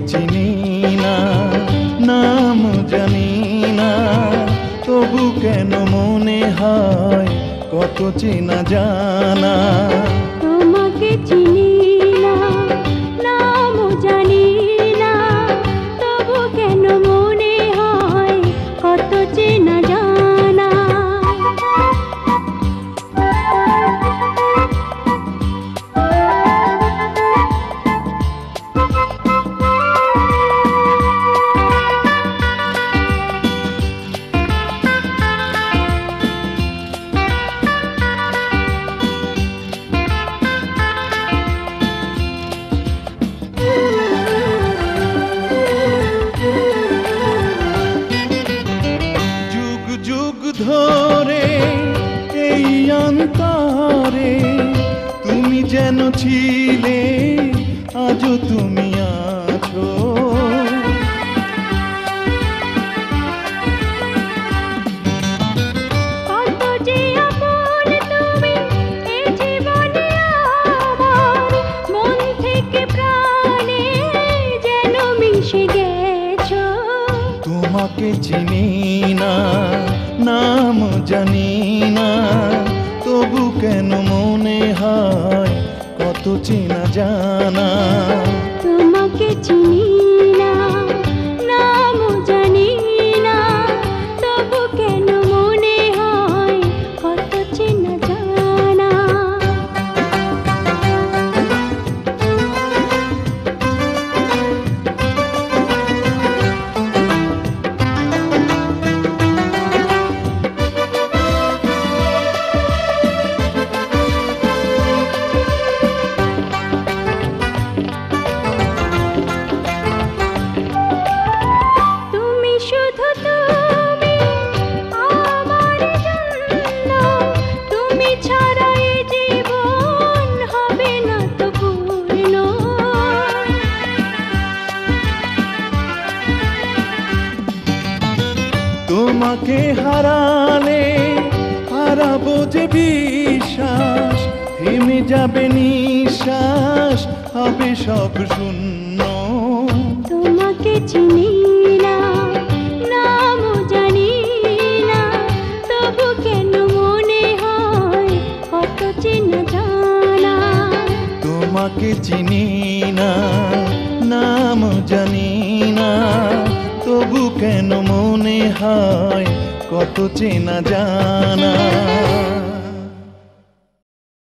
চিনি না, নাম জানি না, তবু কেন মনে হয় কত চেনা জানা। তোমাকে চিনি না, নাম জানি না, তবু কেন মনে হয় কত চেনা জানা। ধরে এই অন্তরে তুমি যেন ছিলে, আজও তুমি আছো। কত যে আপন তুমি এ জীবনে আমার, মন থেকে প্রাণে যেন মিশে গেছো। তোমাকে চিনি না, নাম জানি না, তবু কেন মনে হয় কত চেনা জানা। তোমাকে চিনি না, নাম জানি না, তবু কেন মনে হয় কত চেনা জানা। তোমাকে হারালে হারাবো যে বিশ্বাস, থেমে যাবে নিঃশ্বাস, হবে সব শূন্য। তোমাকে চিনি না, নাম জানি না, তবু কেন মনে হয় কত চেনা জানা। তোমাকে চিনি না, নাম জানি না, তবু কেন মনে হয় কত চেনা জানা।